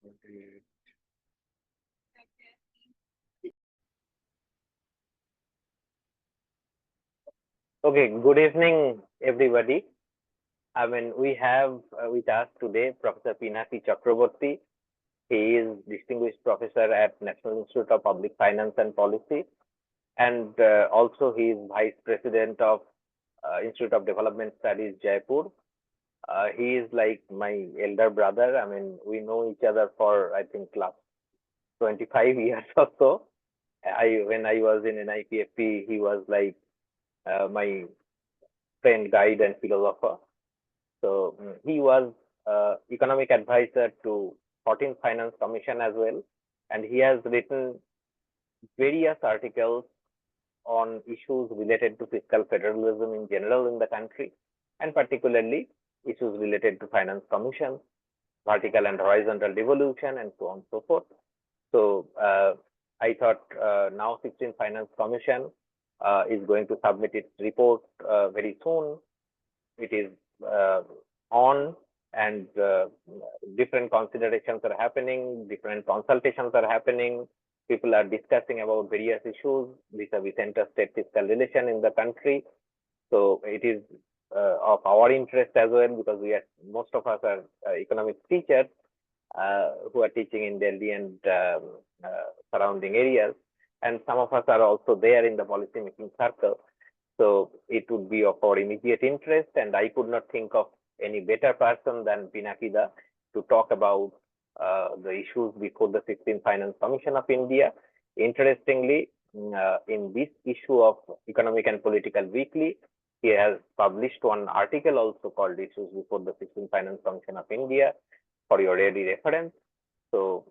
Okay, good evening, everybody. We have with us today Professor Pinaki Chakraborty. He is distinguished professor at National Institute of Public Finance and Policy, and also he is vice president of Institute of Development Studies, Jaipur. He is like my elder brother. We know each other for I think last 25 years or so. When I was in NIPFP, he was like my friend, guide, and philosopher. So he was economic advisor to 14th Finance Commission as well, and he has written various articles on issues related to fiscal federalism in general in the country, and particularly issues related to finance commission, vertical and horizontal devolution, and so on and so forth. So I thought now 16th Finance Commission is going to submit its report very soon. It is on, and different considerations are happening, different consultations are happening. People are discussing about various issues vis-a-vis center-state fiscal relation in the country. So it is of our interest as well, because most of us are economics teachers who are teaching in Delhi and surrounding areas, and some of us are also there in the policy making circle. So it would be of our immediate interest, and I could not think of any better person than Pinaki to talk about the issues before the 16th Finance Commission of India. Interestingly, in this issue of Economic and Political Weekly, he has published one article also called Issues Before the 16th Finance Commission of India for your ready reference. So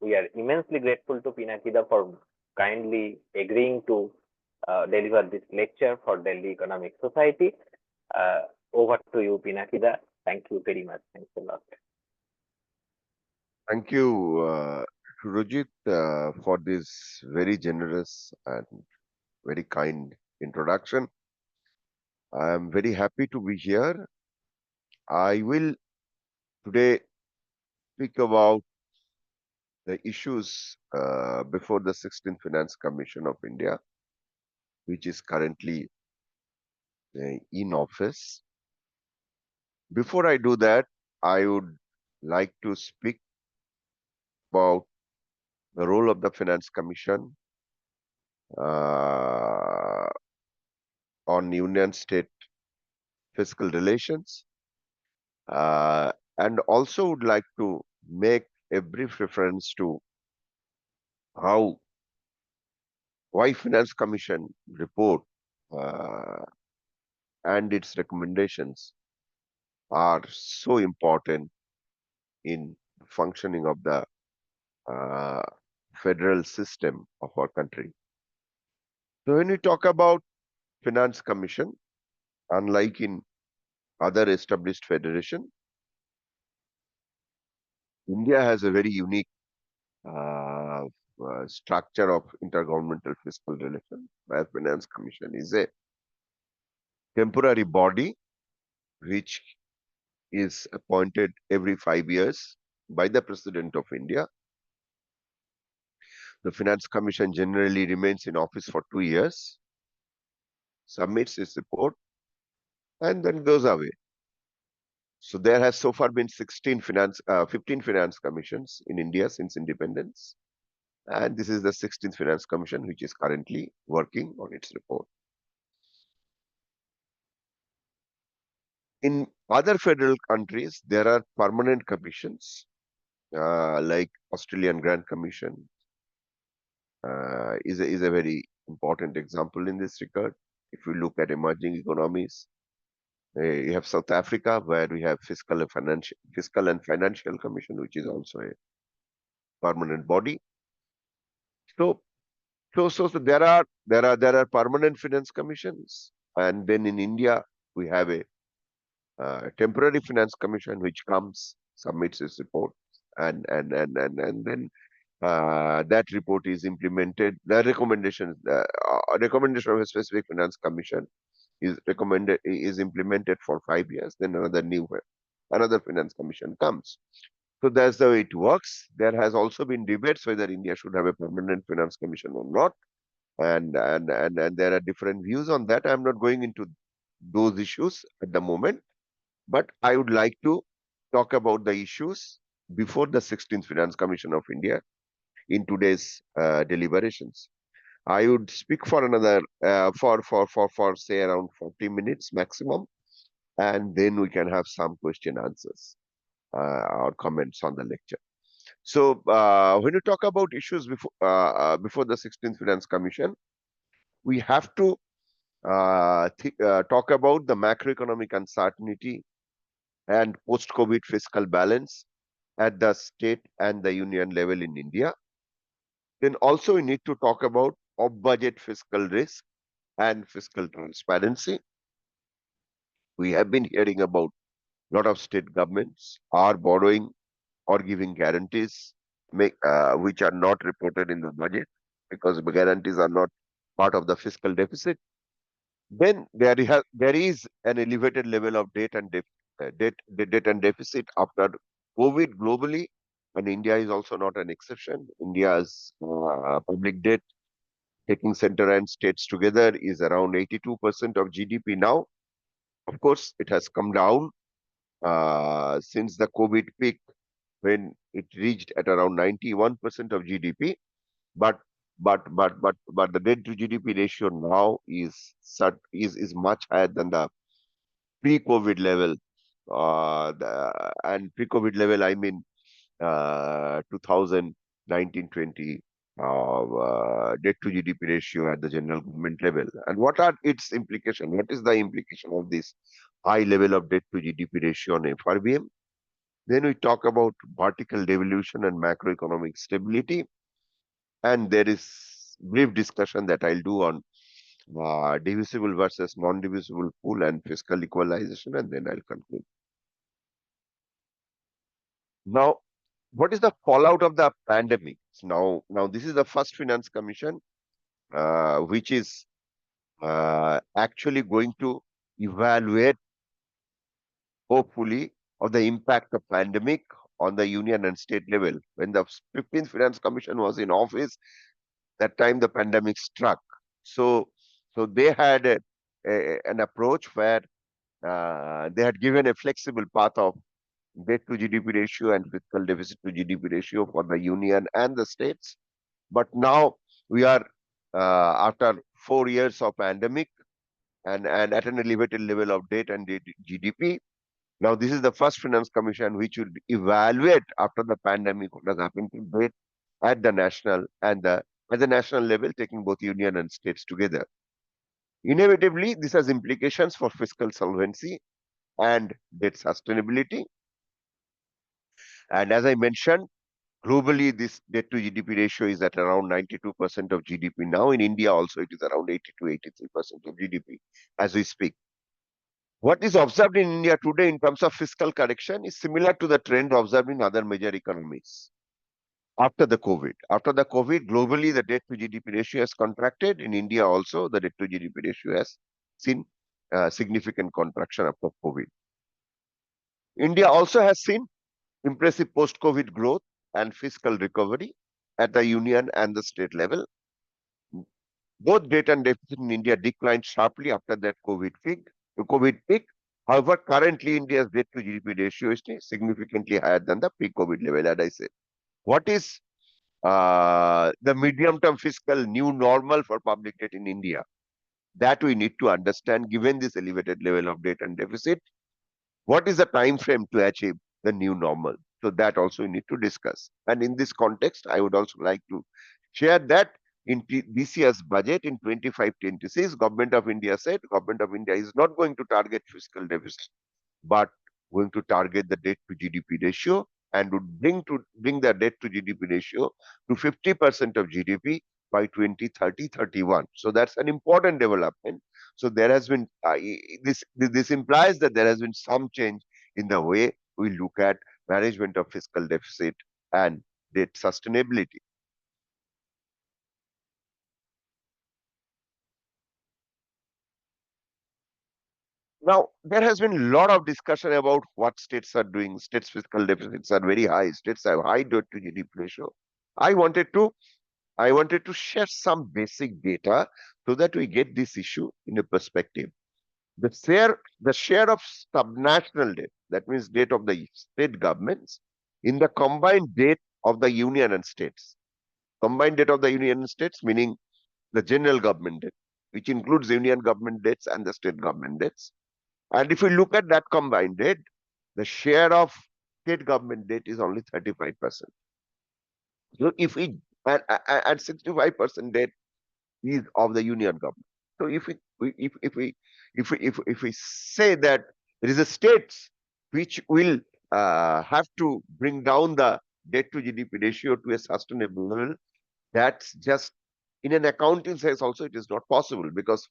we are immensely grateful to Pinaki for kindly agreeing to deliver this lecture for Delhi Economic Society. Over to you, Pinaki. Thank you very much. Thanks a lot. Thank you, Rujit, for this very generous and very kind introduction. I am very happy to be here. I will today speak about the issues before the 16th Finance Commission of India, which is currently in office. Before I do that, I would like to speak about the role of the Finance Commission on Union State fiscal relations, and also would like to make a brief reference to why Finance Commission report and its recommendations are so important in functioning of the federal system of our country. So when we talk about Finance Commission, unlike in other established federation, India has a very unique structure of intergovernmental fiscal relation, where Finance Commission is a temporary body which is appointed every 5 years by the President of India. The Finance Commission generally remains in office for 2 years, submits its report, and then goes away. So there has so far been 15 finance commissions in India since independence. And this is the 16th Finance Commission, which is currently working on its report. In other federal countries, there are permanent commissions, like Australian Grand Commission is a very important example in this regard. If you look at emerging economies, you have South Africa, where we have Fiscal and Financial Commission, which is also a permanent body. So there are permanent finance commissions, and then in India we have a temporary finance commission which comes, submits its report, and then that report is implemented. The recommendation of a specific finance commission is implemented for 5 years. Then another finance commission comes. So that's the way it works. There has also been debates whether India should have a permanent finance commission or not, and there are different views on that. I'm not going into those issues at the moment, but I would like to talk about the issues before the 16th Finance Commission of India in today's deliberations. I would speak for another for say around 40 minutes maximum, and then we can have some question answers or comments on the lecture. So when you talk about issues before the 16th Finance Commission, we have to talk about the macroeconomic uncertainty and post-COVID fiscal balance at the state and the union level in India. Then also we need to talk about off-budget fiscal risk and fiscal transparency. We have been hearing about a lot of state governments are borrowing or giving guarantees which are not reported in the budget because the guarantees are not part of the fiscal deficit. Then there is an elevated level of debt and deficit after COVID globally, and India is also not an exception. India's public debt, taking center and states together, is around 82% of GDP now. Of course, it has come down since the COVID peak when it reached at around 91% of GDP. But but the debt to GDP ratio now is much higher than the pre-COVID level. And pre-COVID level, I mean 2019-20 debt to GDP ratio at the general government level. And what are its implications? What is the implication of this high level of debt to GDP ratio on FRBM? Then we talk about vertical devolution and macroeconomic stability. And there is brief discussion that I'll do on divisible versus non-divisible pool and fiscal equalization, and then I'll conclude. Now, what is the fallout of the pandemic? Now this is the first finance commission which is actually going to evaluate, hopefully, of the impact of pandemic on the union and state level. When the 15th finance commission was in office, that time the pandemic struck. So they had an approach where they had given a flexible path of debt to GDP ratio and fiscal deficit to GDP ratio for the union and the states. But now we are after 4 years of pandemic and at an elevated level of debt and GDP. Now this is the first finance commission which will evaluate after the pandemic what has happened to debt at the national and at the national level, taking both union and states together. Inevitably, this has implications for fiscal solvency and debt sustainability. And as I mentioned, globally, this debt to GDP ratio is at around 92% of GDP now. In India also, it is around 80 to 83% of GDP as we speak. What is observed in India today in terms of fiscal correction is similar to the trend observed in other major economies after the COVID. After the COVID, globally, the debt to GDP ratio has contracted. In India also, the debt to GDP ratio has seen significant contraction after COVID. India also has seen impressive post-COVID growth and fiscal recovery at the union and the state level. Both debt and deficit in India declined sharply after that COVID peak. However, currently India's debt to GDP ratio is significantly higher than the pre-COVID level, as I said. What is the medium-term fiscal new normal for public debt in India? That we need to understand given this elevated level of debt and deficit. What is the time frame to achieve the new normal? So that also we need to discuss. And in this context, I would also like to share that in this year's budget in 25-26, Government of India said Government of India is not going to target fiscal deficit, but going to target the debt to GDP ratio and would bring the debt to GDP ratio to 50% of GDP by 2030-31. So that's an important development. So there has been this implies that there has been some change in the way we look at management of fiscal deficit and debt sustainability. Now, there has been a lot of discussion about what states are doing. States' fiscal deficits are very high. States have high debt to GDP ratio. I wanted to I wanted to share some basic data so that we get this issue in a perspective. The share of subnational debt, that means debt of the state governments, in the combined debt of the union and states. Combined debt of the union and states, meaning the general government debt, which includes union government debts and the state government debts. And if we look at that combined debt, the share of state government debt is only 35%. So if we and 65% debt is of the union government. So if we say that there is a states which will have to bring down the debt to GDP ratio to a sustainable level, that's just in an accounting sense also it is not possible, because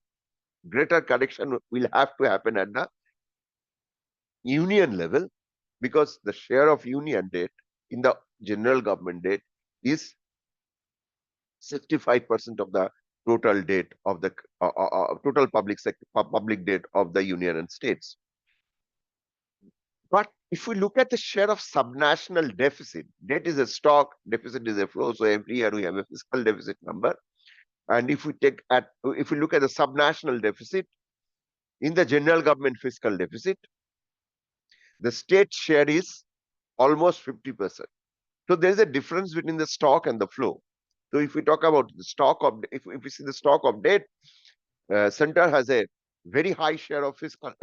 greater correction will have to happen at the union level, because the share of union debt in the general government debt is 65% of the total debt of the total public debt of the union and states. But if we look at the share of subnational deficit, debt is a stock, deficit is a flow. So every year we have a fiscal deficit number. And if we look at the subnational deficit in the general government fiscal deficit, the state share is almost 50%. So there is a difference between the stock and the flow. So if we talk about the stock of, if we see the stock of debt, center has a very high share of fiscal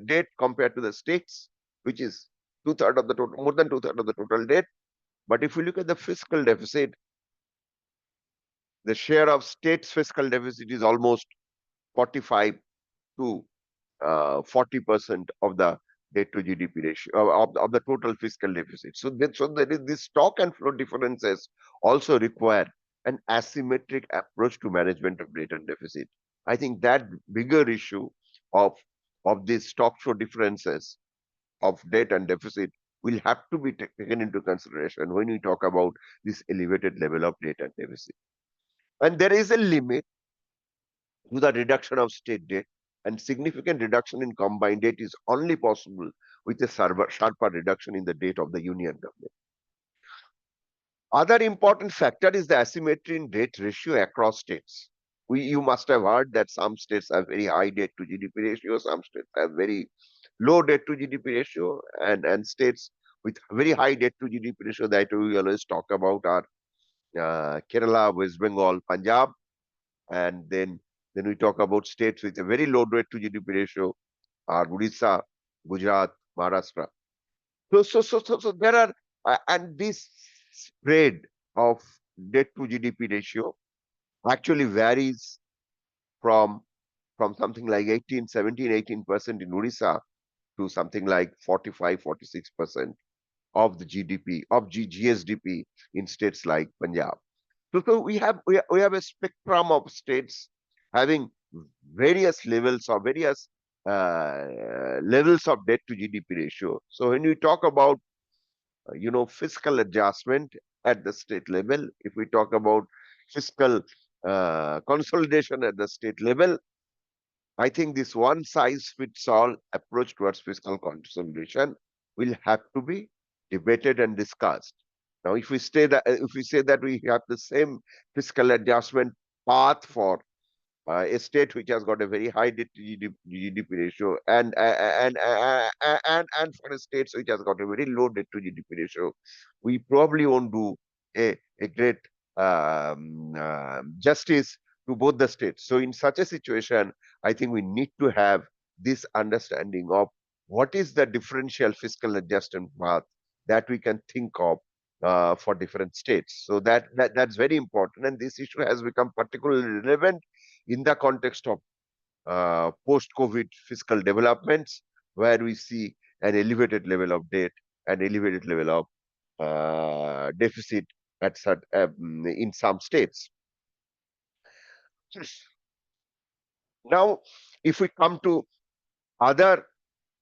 debt compared to the states, which is two-thirds of the total, more than two-thirds of the total debt. But if we look at the fiscal deficit, the share of states' fiscal deficit is almost 45 to 40% of the debt to GDP ratio of the total fiscal deficit. So there is this stock and flow differences also require an asymmetric approach to management of debt and deficit. I think that bigger issue of these stock flow differences of debt and deficit will have to be taken into consideration when we talk about this elevated level of debt and deficit. And there is a limit to the reduction of state debt, and significant reduction in combined debt is only possible with a sharper reduction in the debt of the union government. Other important factor is the asymmetry in debt ratio across states. You must have heard that some states have very high debt to GDP ratio, some states have very low debt to GDP ratio, and states with very high debt to GDP ratio that we always talk about are Kerala, West Bengal, Punjab, and then we talk about states with a very low debt to GDP ratio are Odisha, Gujarat, Maharashtra. So there are, and this spread of debt to GDP ratio actually varies from something like 18% in Odisha to something like 45, 46% of the GDP, of GSDP in states like Punjab. So we have a spectrum of states having various levels or various levels of debt to GDP ratio. So when we talk about fiscal adjustment at the state level, if we talk about fiscal consolidation at the state level, I think this one size fits all approach towards fiscal consolidation will have to be debated and discussed. Now, if we say that we have the same fiscal adjustment path for a state which has got a very high debt to GDP ratio, and for a state which has got a very low debt to GDP ratio, we probably won't do a great justice to both the states. So in such a situation, I think we need to have this understanding of what is the differential fiscal adjustment path that we can think of for different states. So that's very important, and this issue has become particularly relevant in the context of post-COVID fiscal developments, where we see an elevated level of debt, an elevated level of deficit in some states. Now, if we come to other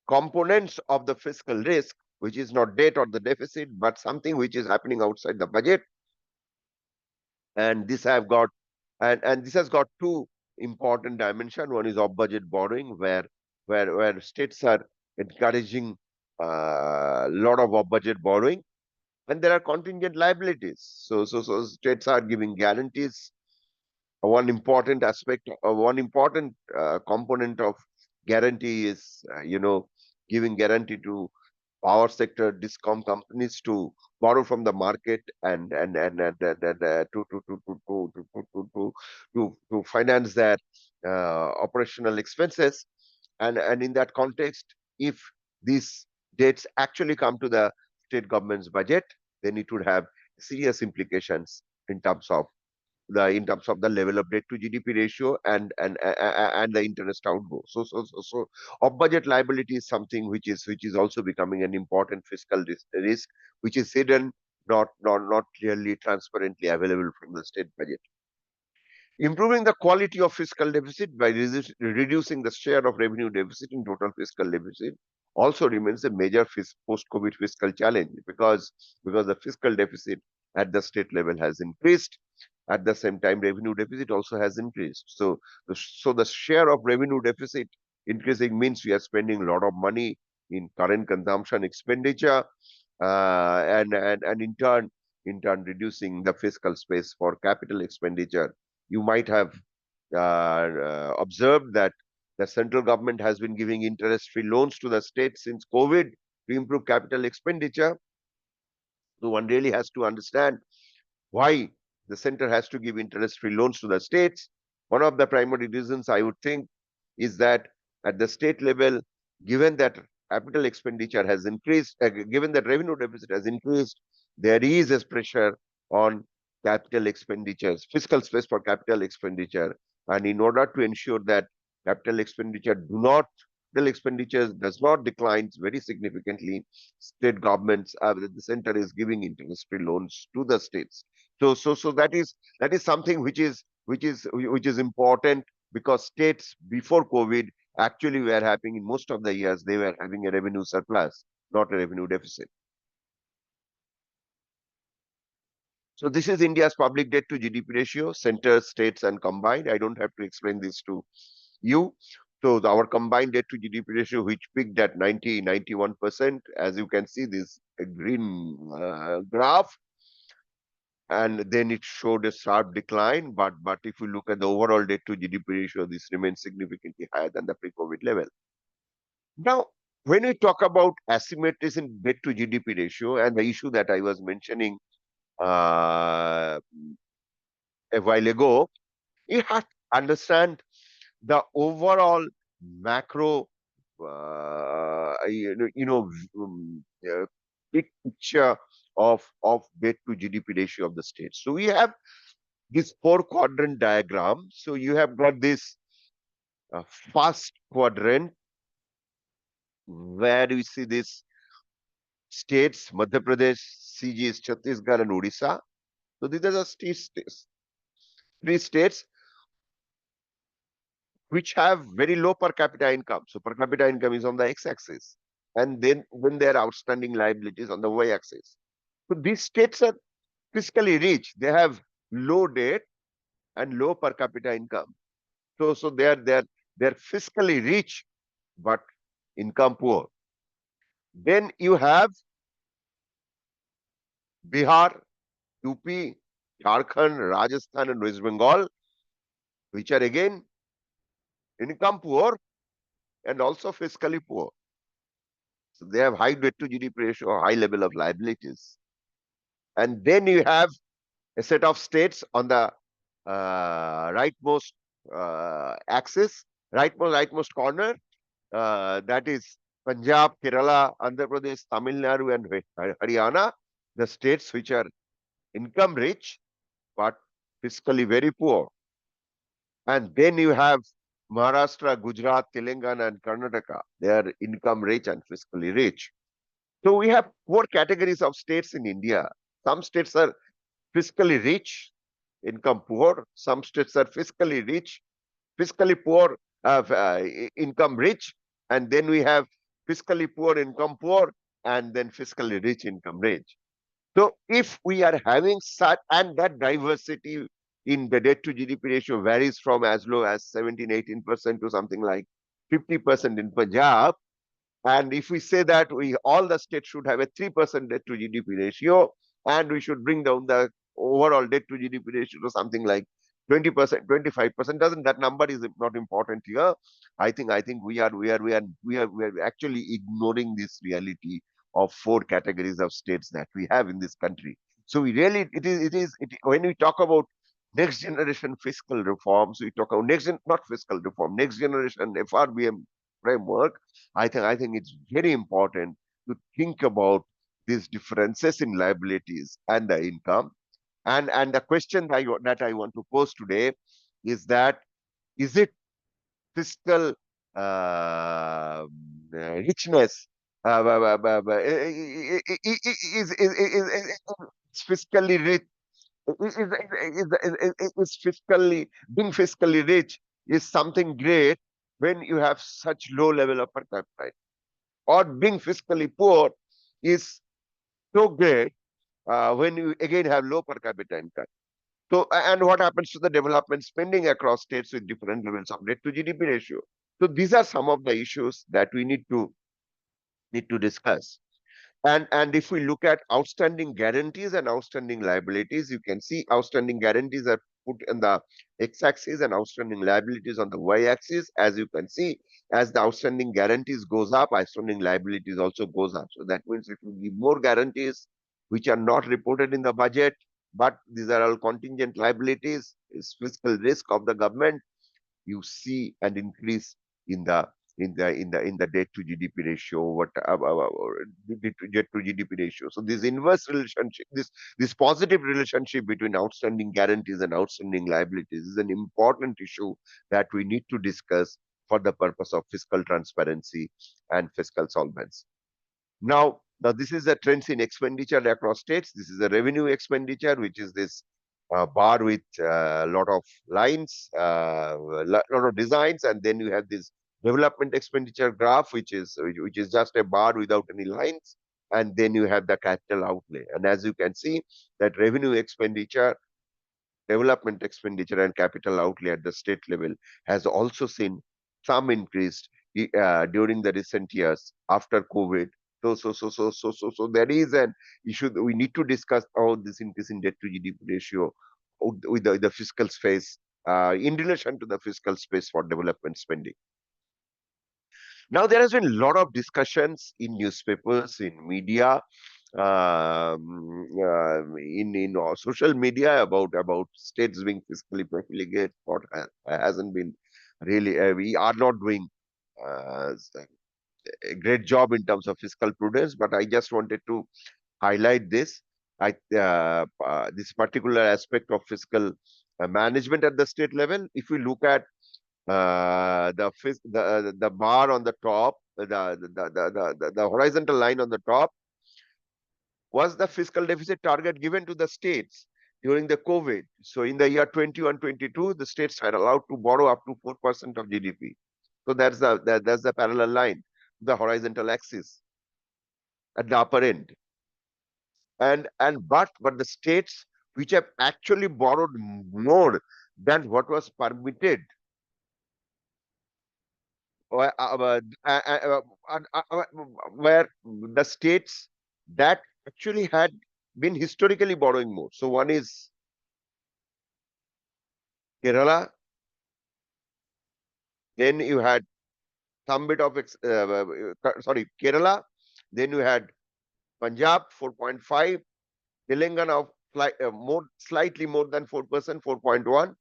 components of the fiscal risk, which is not debt or the deficit, but something which is happening outside the budget, and this has got two important dimensions. One is off budget borrowing, where where states are encouraging a lot of off-budget borrowing, and there are contingent liabilities. So states are giving guarantees. One important aspect, one important component of guarantee is, giving guarantee to power sector discom companies to borrow from the market and to finance their operational expenses. And in that context, if these debts actually come to the state government's budget, then it would have serious implications in terms of the level of debt to GDP ratio and the interest outgo. So off budget liability is something which is also becoming an important fiscal risk, which is hidden, not clearly transparently available from the state budget. Improving the quality of fiscal deficit by reducing the share of revenue deficit in total fiscal deficit also remains a major post-COVID fiscal challenge, because the fiscal deficit at the state level has increased. At the same time, revenue deficit also has increased. So the share of revenue deficit increasing means we are spending a lot of money in current consumption expenditure, and in turn reducing the fiscal space for capital expenditure. You might have observed that the central government has been giving interest-free loans to the states since COVID to improve capital expenditure. So one really has to understand why the center has to give interest-free loans to the states. One of the primary reasons, I would think, is that at the state level, given that capital expenditure has increased, given that revenue deficit has increased, there is a pressure on capital expenditures, fiscal space for capital expenditure. And in order to ensure that capital expenditure capital expenditure does not decline very significantly, state governments, the center is giving interest-free loans to the states. So that is something which is important, because states before COVID actually were having, in most of the years, they were having a revenue surplus, not a revenue deficit. So this is India's public debt to GDP ratio, center, states, and combined. I don't have to explain this to you. So our combined debt to GDP ratio, which peaked at 91%, as you can see this green graph, and then it showed a sharp decline. But if you look at the overall debt to GDP ratio, this remains significantly higher than the pre-COVID level. Now, when we talk about asymmetries in debt to GDP ratio, and the issue that I was mentioning uh, a while ago, you have to understand the overall macro, big picture of debt to GDP ratio of the state. So we have this four quadrant diagram. So you have got this first quadrant where we see these states: Madhya Pradesh, CG, Chhattisgarh, and Odisha. So these are the three states which have very low per capita income. So per capita income is on the x-axis, and then when their outstanding liabilities on the y-axis. So these states are fiscally rich. They have low debt and low per capita income. So they're fiscally rich, but income poor. Then you have Bihar, UP, Jharkhand, Rajasthan, and West Bengal, which are again income poor and also fiscally poor. So they have high debt to GDP ratio, high level of liabilities. And then you have a set of states on the rightmost axis, rightmost corner, that is Punjab, Kerala, Andhra Pradesh, Tamil Nadu, and Haryana, the states which are income rich but fiscally very poor. And then you have Maharashtra, Gujarat, Telangana, and Karnataka. They are income rich and fiscally rich. So we have four categories of states in India. Some states are fiscally rich, income poor. Some states are fiscally rich, fiscally poor, income rich. And then we have fiscally poor, income poor, and then fiscally rich, income rich. So if we are having such, and that diversity in the debt to GDP ratio varies from as low as 17, 18% to something like 50% in Punjab. And if we say that we all the states should have a 3% debt to GDP ratio, and we should bring down the overall debt to GDP ratio to something like 20%, 25%, doesn't that number is not important here? I think we are actually ignoring this reality of four categories of states that we have in this country. So we really when we talk about next generation fiscal reforms, we talk about not fiscal reform, next generation FRBM framework. I think it's very important to think about these differences in liabilities and the income. And the question that I want to pose today is that, is it fiscal richness, is fiscally rich, is fiscally being fiscally rich is something great when you have such low level of per capita, or being fiscally poor is so great when you again have low per capita income. So, and what happens to the development spending across states with different levels of debt to GDP ratio? So these are some of the issues that we need to discuss. And if we look at outstanding guarantees and outstanding liabilities, you can see outstanding guarantees are put in the x-axis and outstanding liabilities on the y-axis. As you can see, as the outstanding guarantees goes up, outstanding liabilities also goes up. So that means if you give more guarantees, which are not reported in the budget, but these are all contingent liabilities, is fiscal risk of the government, you see an increase in the debt to GDP ratio, debt to GDP ratio. So this inverse relationship, this positive relationship between outstanding guarantees and outstanding liabilities is an important issue that we need to discuss for the purpose of fiscal transparency and fiscal solvency. Now, this is the trends in expenditure across states. This is the revenue expenditure, which is this bar with a lot of lines, lot of designs, and then you have this development expenditure graph, which is just a bar without any lines, and then you have the capital outlay. And as you can see, that revenue expenditure, development expenditure, and capital outlay at the state level has also seen some increase during the recent years after COVID. So there is an issue that we need to discuss how this increase in debt to GDP ratio with the fiscal space in relation to the fiscal space for development spending. Now, there has been a lot of discussions in newspapers, in media, in social media about states being fiscally profligate. What hasn't been really, we are not doing uh, a great job in terms of fiscal prudence. But I just wanted to highlight this. This particular aspect of fiscal management at the state level. If we look at the bar on the top, the horizontal line on the top, was the fiscal deficit target given to the states during the COVID. So in the year 21-22, the states are allowed to borrow up to 4% of GDP. So that's the parallel line, the horizontal axis at the upper end. But the states which have actually borrowed more than what was permitted, where where the states that actually had been historically borrowing more. So one is Kerala, then you had some bit of Kerala, then you had Punjab 4.5, Telangana of slightly more than 4%, 4.1,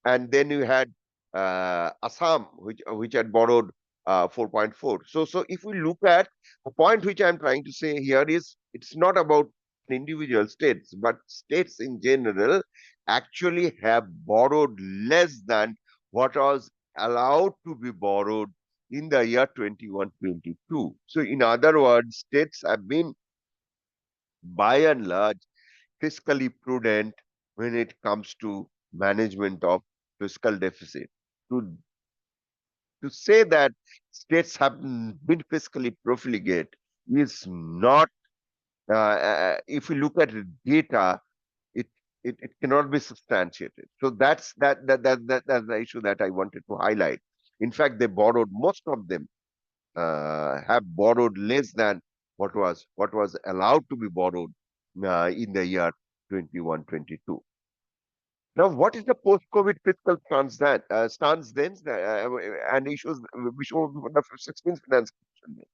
and then you had Assam, which had borrowed 4.4. So if we look at the point which I'm trying to say here is, it's not about individual states, but states in general actually have borrowed less than what was allowed to be borrowed in the year 21-22. So in other words, states have been by and large fiscally prudent when it comes to management of fiscal deficit. To, to say that states have been fiscally profligate is not, if we look at the data, it, it cannot be substantiated. So that's the issue that I wanted to highlight. In fact, they borrowed, most of them have borrowed less than what was allowed to be borrowed in the year 21-22. Now, what is the post-COVID fiscal stance then, and issues which were the 16th finance commission?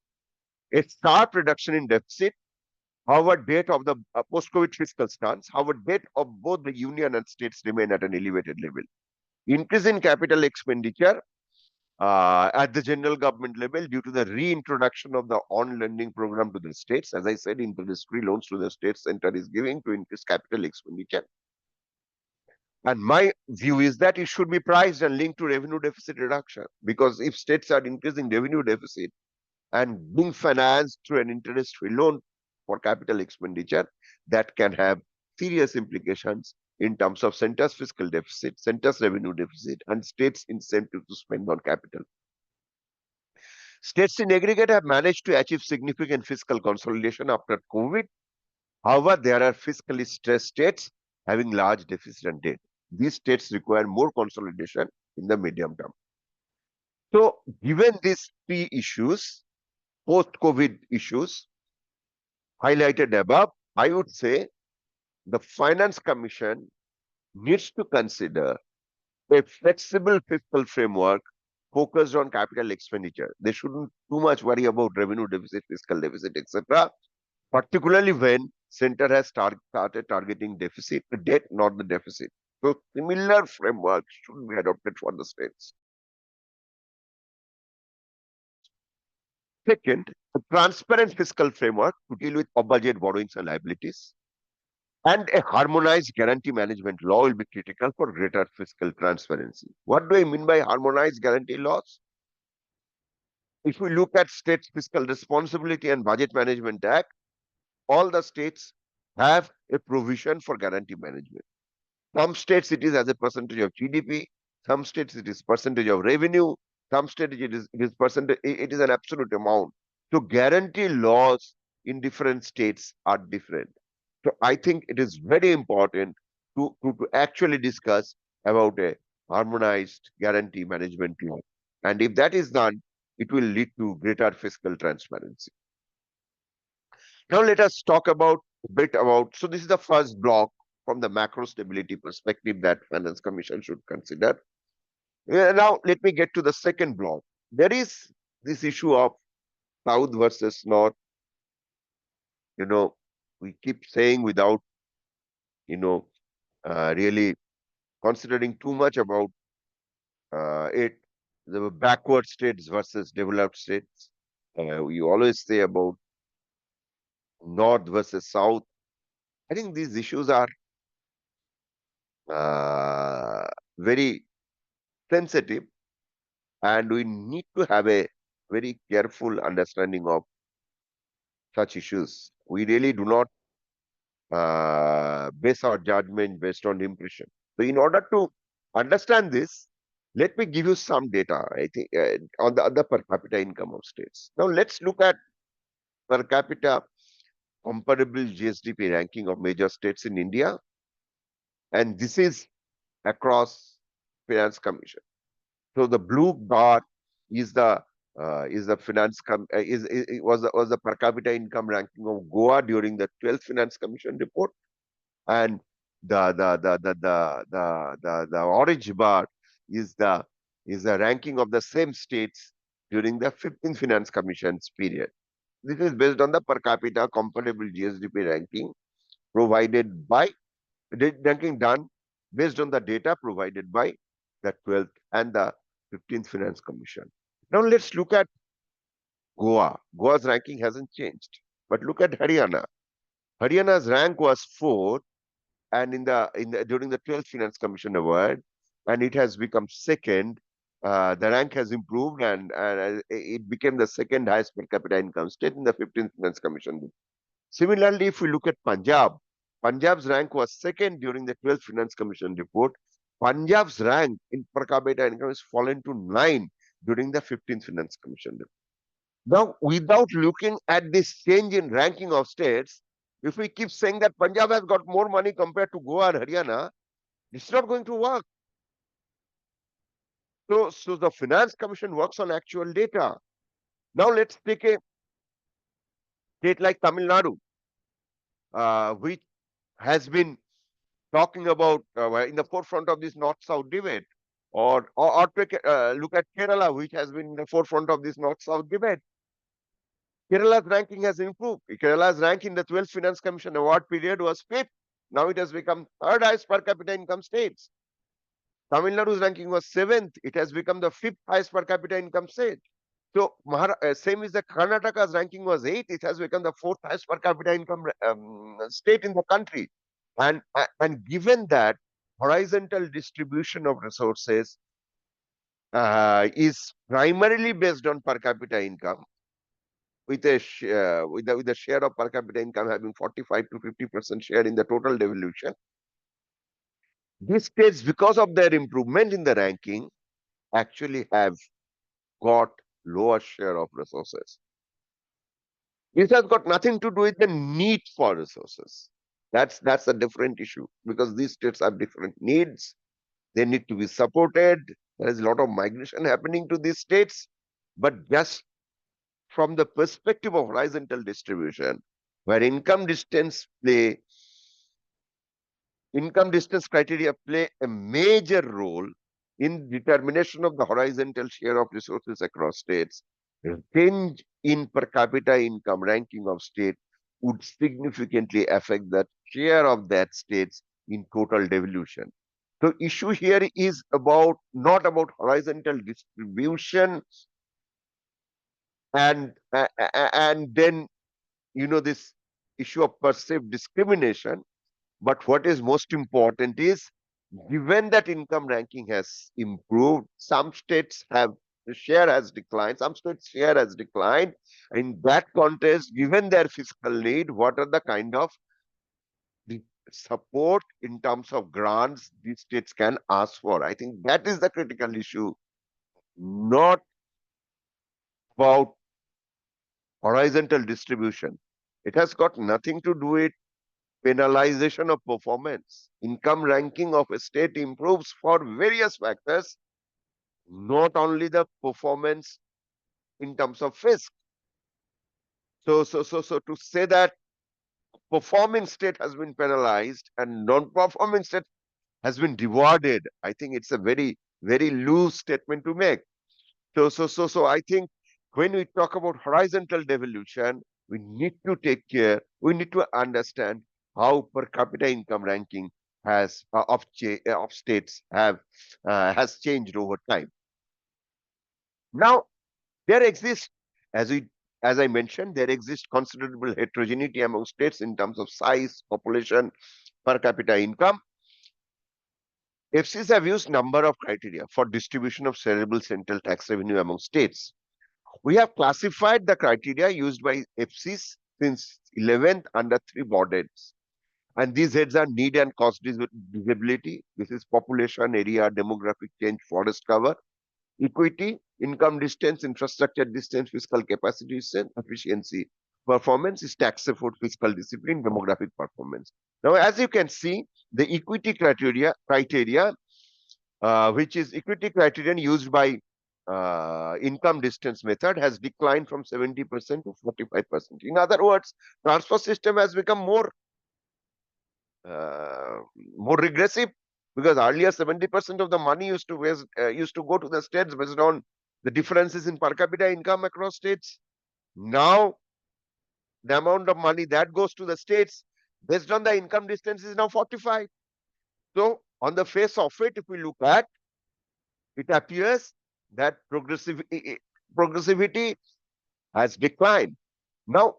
A sharp reduction in deficit. However, debt of the post-COVID fiscal stance, however, debt of both the union and states remain at an elevated level. Increase in capital expenditure at the general government level due to the reintroduction of the on-lending program to the states. As I said, interest-free loans to the state center is giving to increase capital expenditure. And my view is that it should be priced and linked to revenue deficit reduction, because if states are increasing revenue deficit and being financed through an interest-free loan for capital expenditure, that can have serious implications in terms of center's fiscal deficit, center's revenue deficit, and states' incentive to spend on capital. States in aggregate have managed to achieve significant fiscal consolidation after COVID. However, there are fiscally stressed states having large deficit and debt. These states require more consolidation in the medium term. So, given these three issues, post-COVID issues highlighted above, I would say the Finance Commission needs to consider a flexible fiscal framework focused on capital expenditure. They shouldn't too much worry about revenue deficit, fiscal deficit, etc., particularly when center has started targeting deficit, the debt, not the deficit. So similar framework should be adopted for the states. Second, a transparent fiscal framework to deal with off-budget borrowings and liabilities, and a harmonized guarantee management law will be critical for greater fiscal transparency. What do I mean by harmonized guarantee laws? If we look at States Fiscal Responsibility and Budget Management Act, all the states have a provision for guarantee management. Some states it is as a percentage of GDP, some states it is percentage of revenue, some states it is percentage, it is an absolute amount. So guarantee laws in different states are different. So I think it is very important to actually discuss about a harmonized guarantee management law. And if that is done, it will lead to greater fiscal transparency. Now let us talk about a bit about, so this is the first block from the macro stability perspective that Finance Commission should consider. Now let me get to the second block. There is this issue of South versus North. You know, we keep saying without, really considering too much about it, the backward states versus developed states. We always say about North versus South. I think these issues are very sensitive, and we need to have a very careful understanding of such issues. We really do not base our judgment based on impression. So, in order to understand this, let me give you some data, I think, on the per capita income of states. Now, let's look at per capita comparable GSDP ranking of major states in India. And this is across Finance Commission. So the blue bar is the was the per capita income ranking of Goa during the 12th Finance Commission report, and the orange bar is the ranking of the same states during the 15th Finance Commission's period. This is based on the per capita comparable GSDP ranking provided by ranking done based on the data provided by the 12th and the 15th Finance Commission. Now let's look at Goa. Goa's ranking hasn't changed, but look at Haryana. Haryana's rank was 4th, and during the 12th Finance Commission award, and it has become 2nd. The rank has improved, and it became the 2nd highest per capita income state in the 15th Finance Commission. Similarly, if we look at Punjab, Punjab's rank was 2nd during the 12th Finance Commission report. Punjab's rank in per capita income has fallen to 9 during the 15th Finance Commission report. Now, without looking at this change in ranking of states, if we keep saying that Punjab has got more money compared to Goa and Haryana, it's not going to work. So the Finance Commission works on actual data. Now let's take a state like Tamil Nadu, which has been talking about in the forefront of this north-south debate, or take, look at Kerala, which has been in the forefront of this north-south debate. Kerala's ranking has improved. Kerala's rank in the 12th Finance Commission award period was fifth. Now it has become third highest per capita income states. Tamil Nadu's ranking was seventh. It has become the fifth highest per capita income state. So same is the Karnataka's ranking was eighth. It has become the fourth highest per capita income state in the country. And given that horizontal distribution of resources is primarily based on per capita income, with a share of per capita income having 45 to 50% share in the total devolution, these states, because of their improvement in the ranking, actually have got lower share of resources. This has got nothing to do with the need for resources. That's a different issue, because these states have different needs. They need to be supported. There is a lot of migration happening to these states. But just from the perspective of horizontal distribution, where income distance criteria play a major role in determination of the horizontal share of resources across states, change in per capita income ranking of state would significantly affect the share of that states in total devolution. So issue here is about not about horizontal distribution and then this issue of perceived discrimination. But what is most important is, given that income ranking has improved, some states have the share has declined, some states share has declined. In that context, given their fiscal need, what are the kind of the support in terms of grants these states can ask for? I think that is the critical issue, not about horizontal distribution. It has got nothing to do with penalization of performance. Income ranking of a state improves for various factors, not only the performance in terms of fisc. So to say that performing state has been penalized and non-performing state has been rewarded, I think it's a very, very loose statement to make. So I think when we talk about horizontal devolution, we need to take care, we need to understand how per capita income ranking of states has changed over time. Now, there exists, as we as I mentioned, there exists considerable heterogeneity among states in terms of size, population, per capita income. FCs have used number of criteria for distribution of shareable central tax revenue among states. We have classified the criteria used by FCs since 11th under three broad heads. And these heads are need and cost visibility. This is population, area, demographic change, forest cover, equity, income distance, infrastructure distance, fiscal capacity distance, efficiency. Performance is tax effort, fiscal discipline, demographic performance. Now, as you can see, the equity criteria which is equity criterion used by income distance method, has declined from 70% to 45%. In other words, transfer system has become uh, more regressive, because earlier 70% of the money used to go to the states based on the differences in per capita income across states. Now the amount of money that goes to the states based on the income distance is now 45. So on the face of it, if we look at, it appears that progressivity has declined. Now,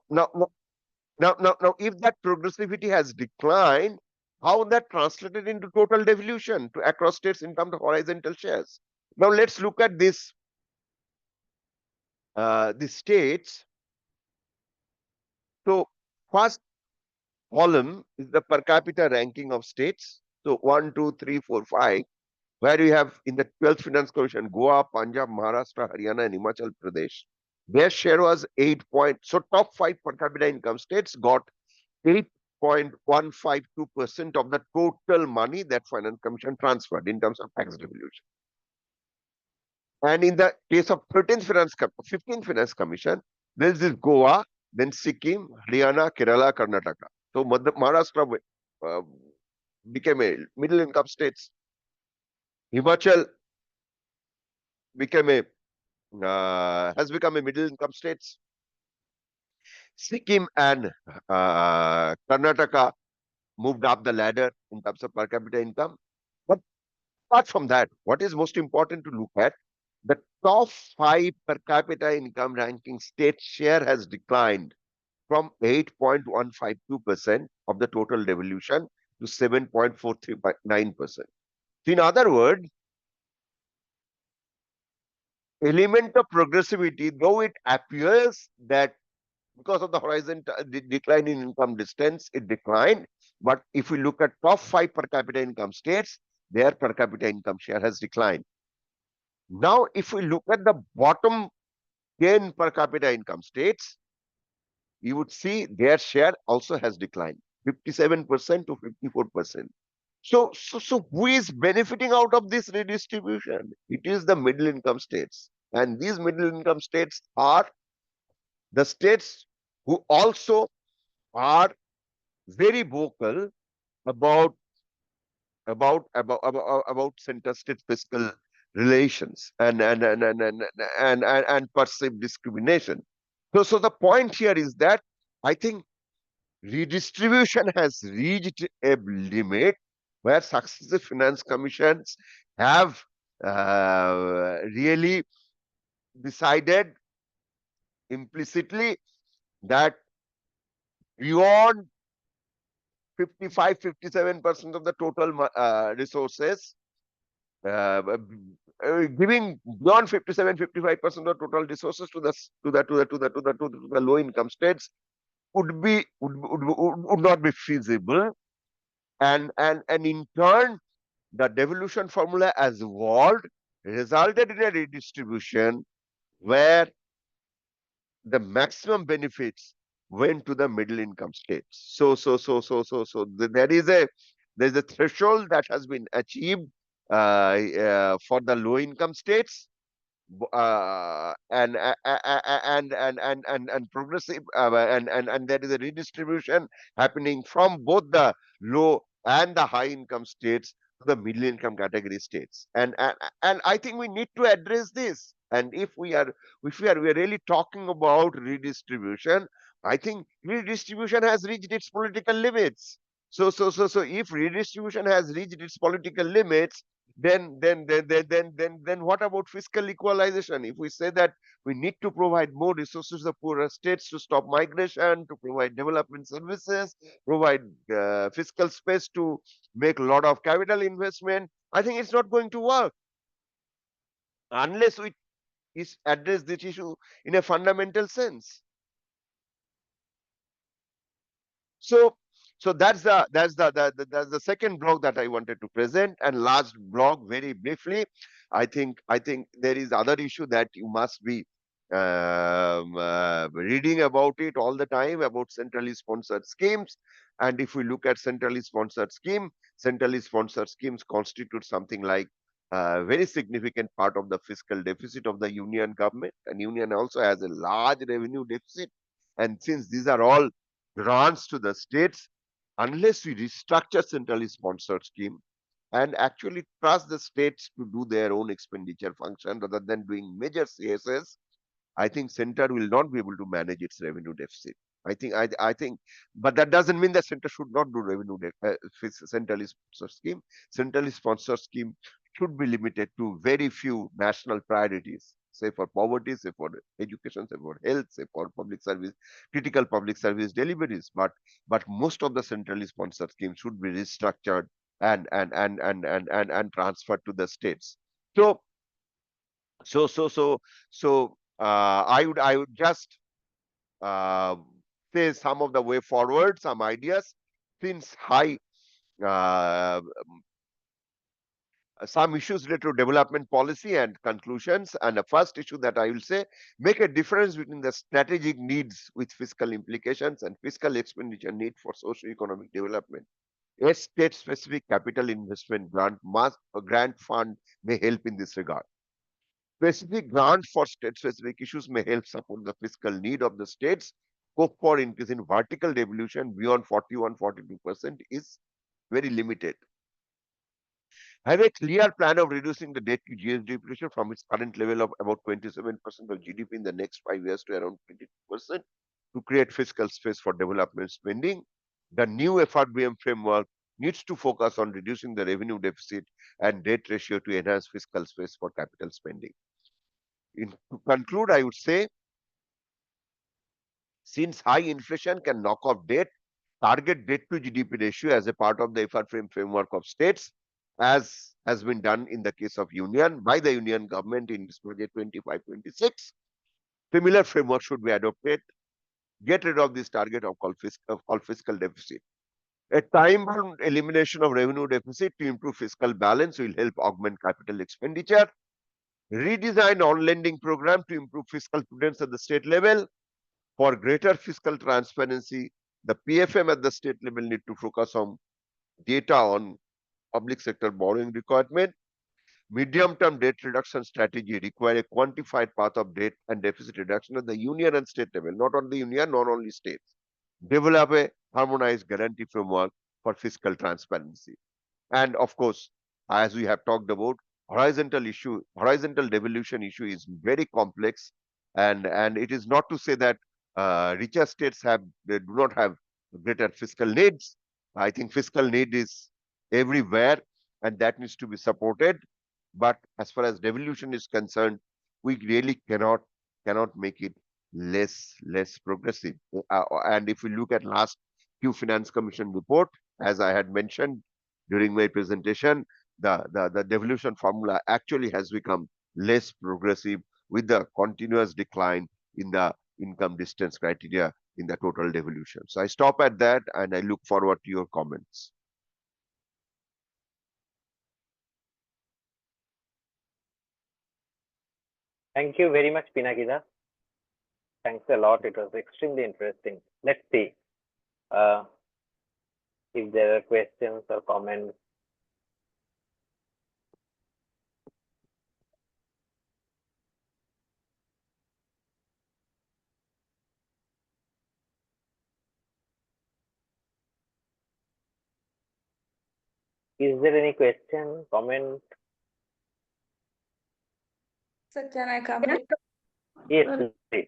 if that progressivity has declined, how that translated into total devolution to across states in terms of horizontal shares? Now, let's look at the states. So, first column is the per capita ranking of states. So, 1, 2, 3, 4, 5, where you have in the 12th Finance Commission, Goa, Punjab, Maharashtra, Haryana, and Himachal Pradesh. Their share was 8 point. So top 5 per capita income states got 8.152% of the total money that Finance Commission transferred in terms of tax devolution. And in the case of 15th Finance Commission, there is this Goa, then Sikkim, Haryana, Kerala, Karnataka. So Maharashtra uh, became a middle income states. Himachal became a has become a middle income states. Sikkim and Karnataka moved up the ladder in terms of per capita income. But apart from that, what is most important to look at, the top five per capita income ranking state share has declined from 8.152% of the total devolution to 7.439%. So in other words, element of progressivity, though it appears that because of the horizon decline in income distance, it declined. But if we look at top five per capita income states, their per capita income share has declined. Now, if we look at the bottom 10 per capita income states, you would see their share also has declined 57% to 54%. So who is benefiting out of this redistribution? It is the middle income states. And these middle income states are the states who also are very vocal about about center state fiscal relations and perceived discrimination. So the point here is that I think redistribution has reached a limit where successive finance commissions have really decided implicitly that beyond 55-57% of the total resources, uh, giving beyond 57-55% of total resources to the low income states would not be feasible, and in turn the devolution formula as evolved resulted in a redistribution where the maximum benefits went to the middle income states. There's a threshold that has been achieved for the low income states, and progressive and there is a redistribution happening from both the low and the high income states to the middle income category states, and I think we need to address this. And if we are really talking about redistribution, I think redistribution has reached its political limits. So if redistribution has reached its political limits, then what about fiscal equalization? If we say that we need to provide more resources to the poorer states to stop migration, to provide development services, provide fiscal space to make a lot of capital investment, I think it's not going to work unless we address this issue in a fundamental sense. So, so that's the second block that I wanted to present. And last block, very briefly, I think there is other issue that you must be reading about it all the time about centrally sponsored schemes. And if we look at centrally sponsored schemes constitute something like a very significant part of the fiscal deficit of the union government, and union also has a large revenue deficit. And since these are all grants to the states, unless we restructure centrally sponsored scheme and actually trust the states to do their own expenditure function rather than doing major CSS, I think center will not be able to manage its revenue deficit. I think, but that doesn't mean that center should not do centrally sponsored scheme. Centrally sponsored scheme should be limited to very few national priorities, say for poverty, say for education, say for health, say for public service, critical public service deliveries. But most of the centrally sponsored schemes should be restructured and transferred to the states. So so so so I would just uh, say some of the way forward, some ideas. Since high uh, some issues related to development policy and conclusions. And the first issue that I will say, make a difference between the strategic needs with fiscal implications and fiscal expenditure need for socio-economic development. A state-specific capital investment grant fund may help in this regard. Specific grants for state-specific issues may help support the fiscal need of the states. Scope for increase in vertical devolution beyond 41-42% is very limited. Have a clear plan of reducing the debt to GSD ratio from its current level of about 27% of GDP in the next 5 years to around 22% to create fiscal space for development spending. The new FRBM framework needs to focus on reducing the revenue deficit and debt ratio to enhance fiscal space for capital spending. To conclude, I would say, since high inflation can knock off debt, target debt to GDP ratio as a part of the FRBM framework of states, as has been done in the case of Union by the Union government in its budget 25-26. Similar framework should be adopted. Get rid of this target of called fiscal deficit. A time-bound elimination of revenue deficit to improve fiscal balance will help augment capital expenditure. Redesign on-lending program to improve fiscal prudence at the state level. For greater fiscal transparency, the PFM at the state level need to focus on data on public sector borrowing requirement. Medium-term debt reduction strategy require a quantified path of debt and deficit reduction at the union and state level, not only union, not only states. Develop a harmonized guarantee framework for fiscal transparency. And of course, as we have talked about, horizontal devolution issue is very complex, and it is not to say that richer states they do not have greater fiscal needs. I think fiscal need is everywhere, and that needs to be supported. But as far as devolution is concerned, we really cannot make it less progressive. And if we look at last few Finance Commission report, as I had mentioned during my presentation, the devolution formula actually has become less progressive with the continuous decline in the income distance criteria in the total devolution. So I stop at that and I look forward to your comments. Thank you very much, Pinaki. Thanks a lot. It was extremely interesting. Let's see if there are questions or comments. Is there any question, comment? Sir, can I come in? Yes, please.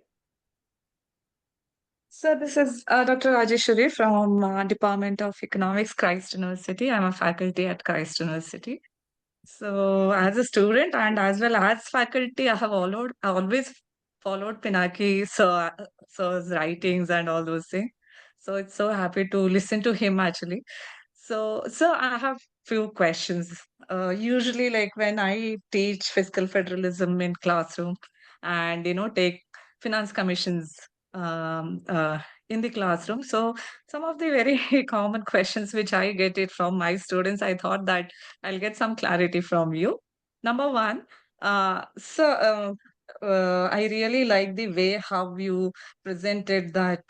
So this is Dr. Rajeshwari from Department of Economics, Christ University. I'm a faculty at Christ University. So as a student and as well as faculty, I always followed Pinaki sir's writings and all those things. So it's so happy to listen to him actually. So I have few questions. Usually, like when I teach fiscal federalism in classroom, and take finance commissions um, uh, in the classroom. So some of the very common questions which I get it from my students, I thought that I'll get some clarity from you. Number one, I really like the way how you presented that,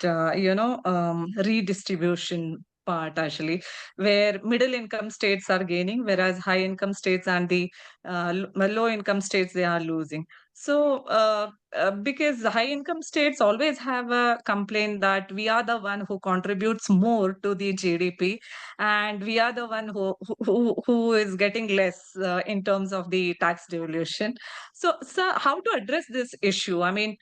redistribution part actually, where middle income states are gaining, whereas high income states and the low income states, they are losing. So, because the high income states always have a complaint that we are the one who contributes more to the GDP, and we are the one who is getting less in terms of the tax devolution. So, sir, how to address this issue? I mean,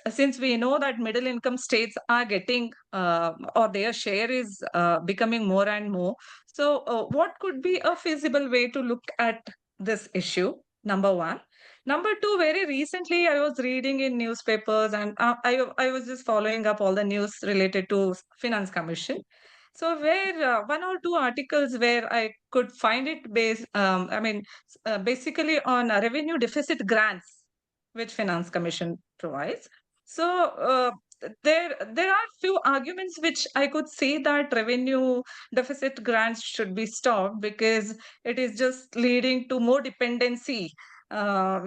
since we know that middle income states are getting or their share is becoming more and more, so what could be a feasible way to look at this issue? Number one. Number two, very recently I was reading in newspapers and I was just following up all the news related to Finance Commission. So where one or two articles where I could find it based, basically on revenue deficit grants, which Finance Commission provides. So there are few arguments which I could say that revenue deficit grants should be stopped because it is just leading to more dependency for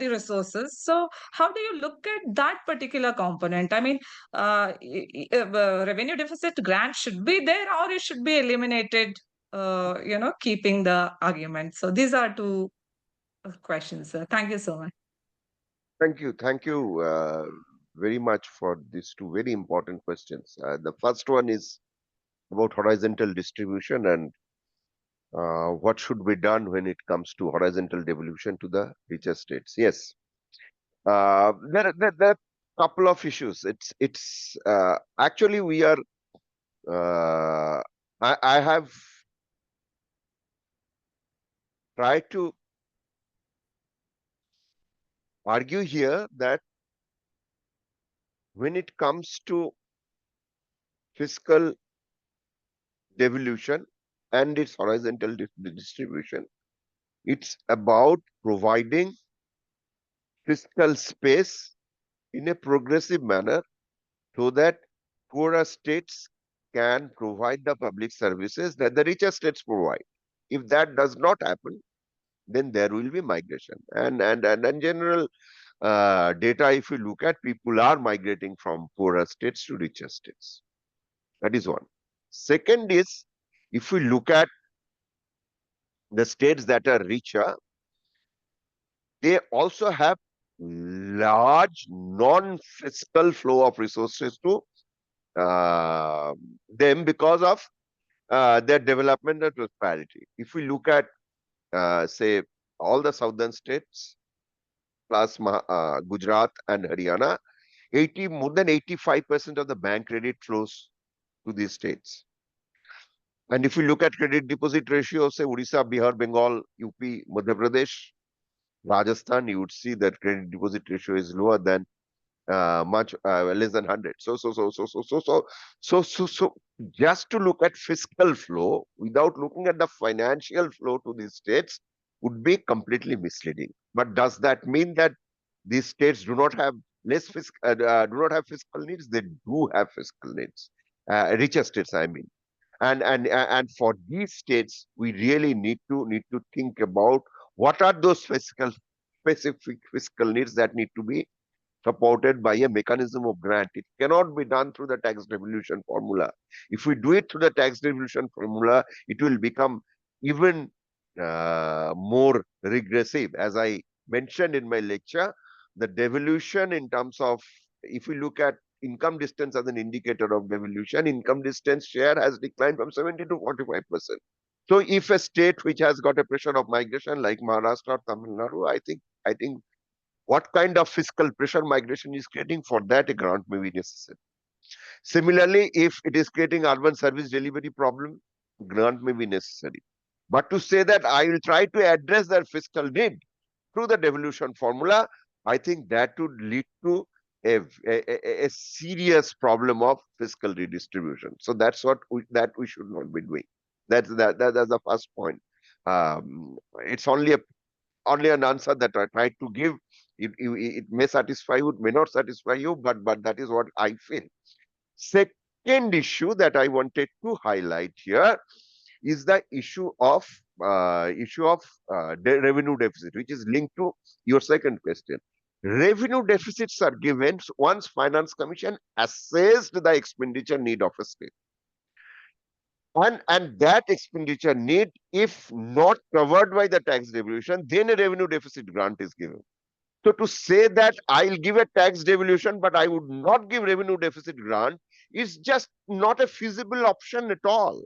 the resources. So how do you look at that particular component? I mean, revenue deficit grant should be there or it should be eliminated keeping the argument. So these are two questions, sir. Thank you so much. Thank you very much for these two very important questions. The first one is about horizontal distribution and what should be done when it comes to horizontal devolution to the richer states. Yes, there are couple of issues. It's actually we are. I have tried to argue here that when it comes to fiscal devolution and its horizontal distribution, it's about providing fiscal space in a progressive manner so that poorer states can provide the public services that the richer states provide. If that does not happen, then there will be migration. And general data, if you look at, people are migrating from poorer states to richer states. That is one. Second is, if we look at the states that are richer, they also have large non-fiscal flow of resources to them because of their development and prosperity. If we look at, say, all the southern states, plus Gujarat and Haryana, more than 85% of the bank credit flows to these states. And if we look at credit deposit ratio, say Odisha, Bihar, Bengal, UP, Madhya Pradesh, Rajasthan, you would see that credit deposit ratio is lower than much less than 100. So just to look at fiscal flow without looking at the financial flow to these states would be completely misleading. But does that mean that these states do not have do not have fiscal needs? They do have fiscal needs. Richer states, I mean. And for these states, we really need to think about what are those specific fiscal needs that need to be supported by a mechanism of grant. It cannot be done through the tax devolution formula. If we do it through the tax devolution formula, it will become even more regressive. As I mentioned in my lecture, the devolution in terms of, if we look at income distance as an indicator of devolution, income distance share has declined from 70 to 45%. So if a state which has got a pressure of migration like Maharashtra or Tamil Nadu, I think what kind of fiscal pressure migration is creating, for that a grant may be necessary. Similarly, if it is creating urban service delivery problem, grant may be necessary. But to say that I will try to address their fiscal need through the devolution formula, I think that would lead to a serious problem of fiscal redistribution. So that's what we should not be doing. That's the first point. It's only an answer that I tried to give. It may satisfy you, it may not satisfy you, but that is what I feel. Second issue that I wanted to highlight here is the issue of the revenue deficit, which is linked to your second question. Revenue deficits are given once Finance Commission assessed the expenditure need of a state. And that expenditure need, if not covered by the tax devolution, then a revenue deficit grant is given. So to say that I'll give a tax devolution, but I would not give revenue deficit grant is just not a feasible option at all.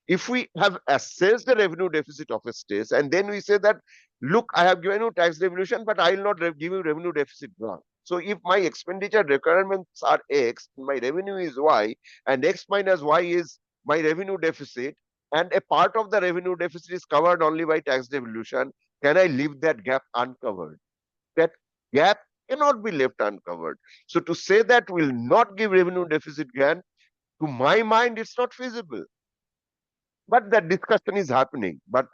If we have assessed the revenue deficit of a state and then we say that, look, I have given you tax devolution, but I will not give you revenue deficit grant. So if my expenditure requirements are X, my revenue is Y, and X minus Y is my revenue deficit, and a part of the revenue deficit is covered only by tax devolution, can I leave that gap uncovered? That gap cannot be left uncovered. So to say that we'll not give revenue deficit grant, to my mind, it's not feasible. But that discussion is happening. But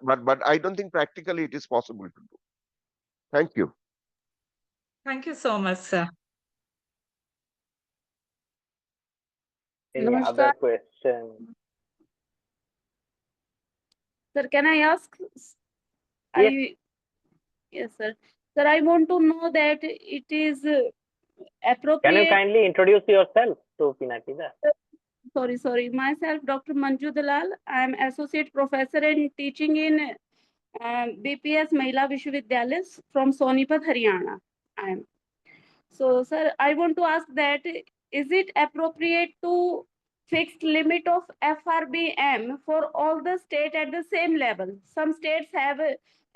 I don't think practically it is possible to do. Thank you. Thank you so much, sir. Any Namaskar. other question? Sir, can I ask? Yes, sir. Sir, I want to know that it is Can you appropriate. kindly introduce yourself to Pinaki? sorry. Myself, Dr. Manju Dalal. I am associate professor and teaching in BPS Mahila Vishwavidyalaya from Sonipat, Haryana. I am. So, sir, I want to ask that is it appropriate to fixed limit of FRBM for all the state at the same level? Some states have,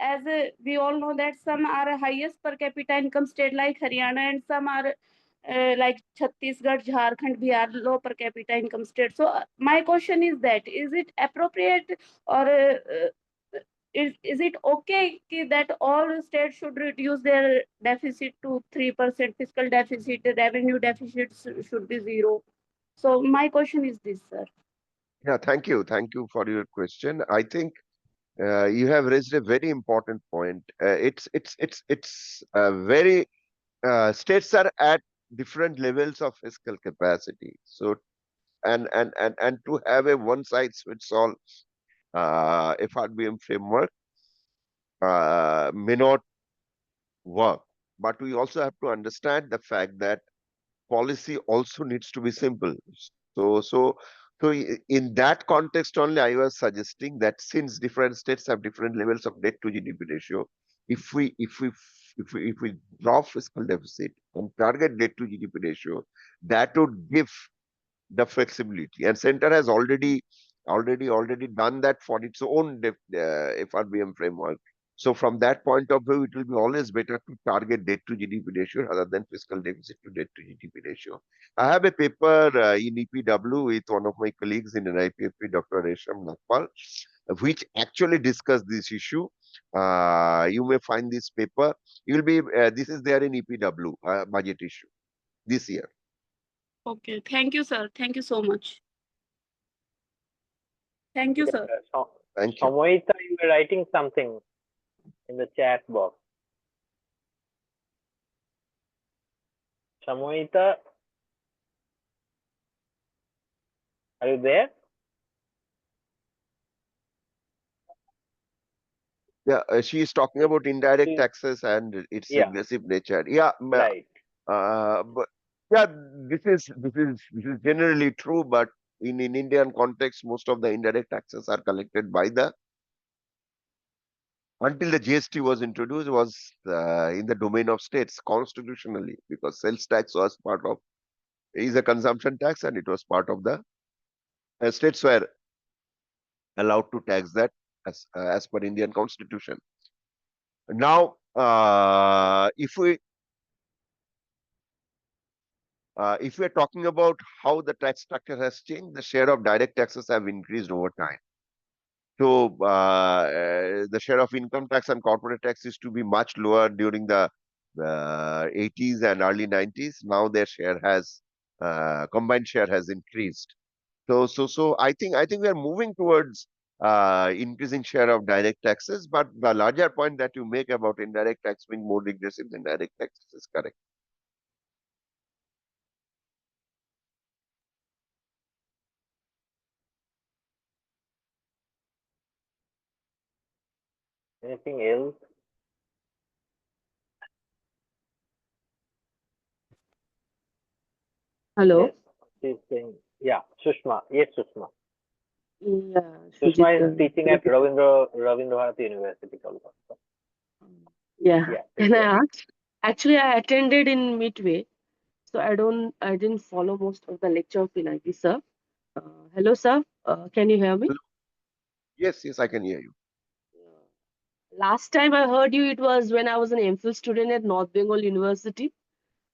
as we all know, that some are highest per capita income state like Haryana, and some are like Chhattisgarh, Jharkhand, Bihar, low per capita income state. So, my question is that is it appropriate or is it okay that all states should reduce their deficit to 3% fiscal deficit, revenue deficits should be zero? So my question is this, sir. Yeah, thank you. Thank you for your question. I think you have raised a very important point. It's very states are at different levels of fiscal capacity. So and to have a one size fits all FRBM framework may not work. But we also have to understand the fact that policy also needs to be simple. So in that context only, I was suggesting that since different states have different levels of debt to GDP ratio, if we drop fiscal deficit and target debt to GDP ratio, that would give the flexibility. And center has already done that for its own FRBM framework. So from that point of view, it will be always better to target debt to GDP ratio rather than fiscal deficit to debt to GDP ratio. I have a paper in EPW with one of my colleagues in NIPFP, Dr. Resham Nagpal, which actually discuss this issue. You may find this paper. You will be this is there in EPW budget issue this year. Okay, thank you, sir. Thank you so much. Thank you, sir. Thank you. Samohita, you were writing something in the chat box. Samohita, are you there? Yeah, she is talking about indirect taxes and its Yeah. regressive nature. Yeah, Right. but yeah, this is generally true, but in Indian context, most of the indirect taxes are collected by the until the GST was introduced was in the domain of states constitutionally, because sales tax was part of is a consumption tax and it was part of the states were allowed to tax that as per Indian constitution. Now, if we are talking about how the tax structure has changed, the share of direct taxes have increased over time. So the share of income tax and corporate tax used to be much lower during the 80s and early 90s. Now their share has combined share has increased. So I think we are moving towards increasing share of direct taxes. But the larger point that you make about indirect tax being more regressive than direct taxes is correct. Anything else? Hello. Yes. She's saying, yeah, Sushma. Yes, Sushma. Yeah, Sushma Sujit, is teaching at Ravindra Bharati University, Kolkata. yeah. Yeah. Can I ask? Actually, I attended in midway, so I didn't follow most of the lecture of Pinaki, sir. Hello, sir. Can you hear me? Yes, I can hear you. Last time I heard you, it was when I was an MPhil student at North Bengal University.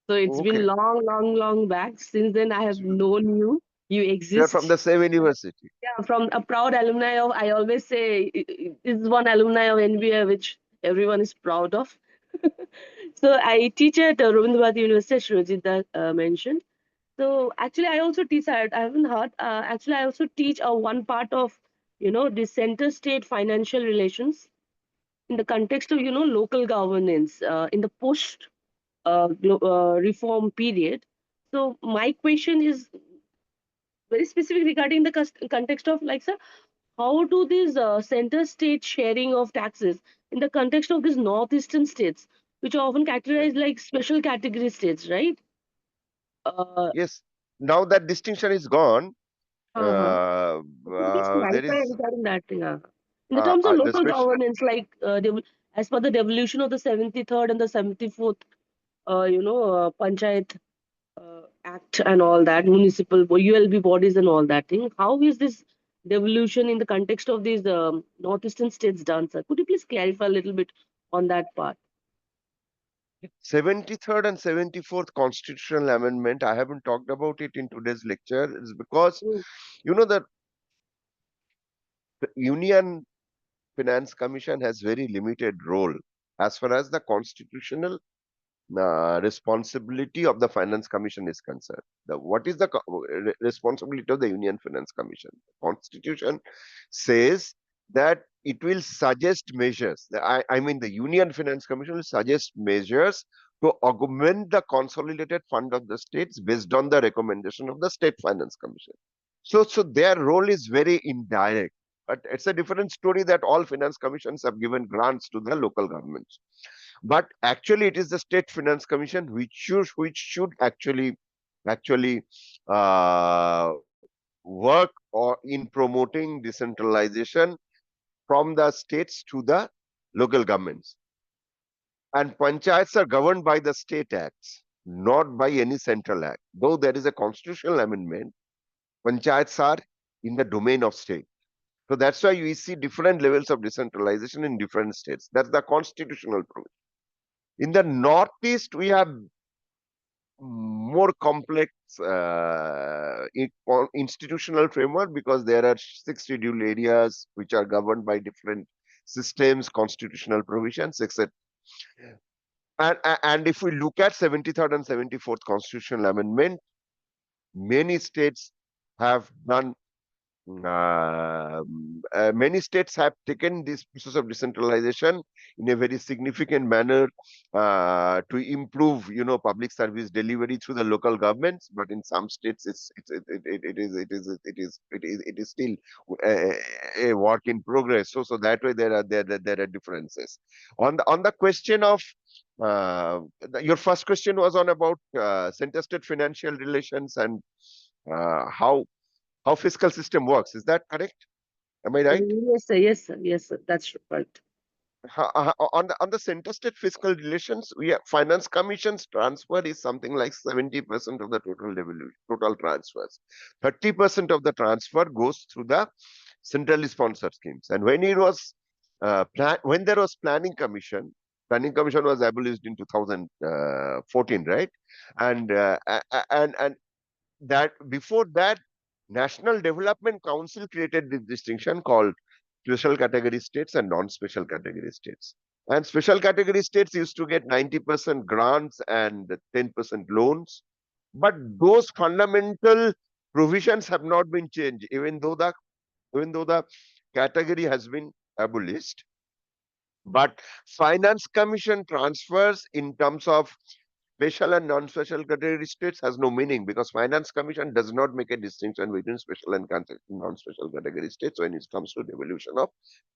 So it's been Okay. long back. Since then, I have known you. You We are exist. from the same university. Yeah, from a proud alumni of, I always say, this is one alumni of NBA which everyone is proud of. So I teach at Ravindra Bharati University, as Shrojita mentioned. So actually, I also teach, I haven't heard, actually, I also teach one part of, the center state financial relations in the context of, local governance in the post reform period. So my question is very specific regarding the context of, like, sir, how do these center state sharing of taxes in the context of these northeastern states, which are often categorized like special category states, right? Yes. Now that distinction is gone. Could you please there clarify is regarding that thing? In the terms of the local special. governance, like as per the devolution of the 73rd and the 74th, Panchayat Act and all that, municipal ULB bodies and all that thing. How is this devolution in the context of these northeastern states done, sir? Could you please clarify a little bit on that part? 73rd and 74th constitutional amendment, I haven't talked about it in today's lecture, is because Mm. that the Union Finance Commission has very limited role as far as the constitutional responsibility of the Finance Commission is concerned. What is the responsibility of the Union Finance Commission? The Constitution says that it will suggest measures. I mean, the Union Finance Commission will suggest measures to augment the consolidated fund of the states based on the recommendation of the State Finance Commission. So their role is very indirect. But it's a different story that all finance commissions have given grants to the local governments. But actually, it is the State Finance Commission which should actually work or in promoting decentralization from the states to the local governments. And panchayats are governed by the state acts, not by any central act. Though there is a constitutional amendment, panchayats are in the domain of state. So that's why we see different levels of decentralization in different states. That's the constitutional provision. In the Northeast, we have more complex institutional framework because there are 6 scheduled areas which are governed by different systems, constitutional provisions, etc. And if we look at 73rd and 74th constitutional amendment, many states have done many states have taken this process of decentralization in a very significant manner to improve, public service delivery through the local governments. But in some states, it is still a work in progress. So that way there are differences. On the question of your first question was on about center-state financial relations and how fiscal system works. Is that correct? Am I right? Yes, sir. Yes, sir. Yes, sir. That's right. On the center-state fiscal relations, finance commission's transfer is something like 70% of the total transfers. 30% of the transfer goes through the centrally sponsored schemes. And when it was when there was planning commission was abolished in 2014, right? And that before that, National Development Council created this distinction called special category states and non-special category states. And special category states used to get 90% grants and 10% loans. But those fundamental provisions have not been changed, even though the category has been abolished. But Finance Commission transfers in terms of special and non-special category states has no meaning because Finance Commission does not make a distinction between special and non-special category states when it comes to devolution of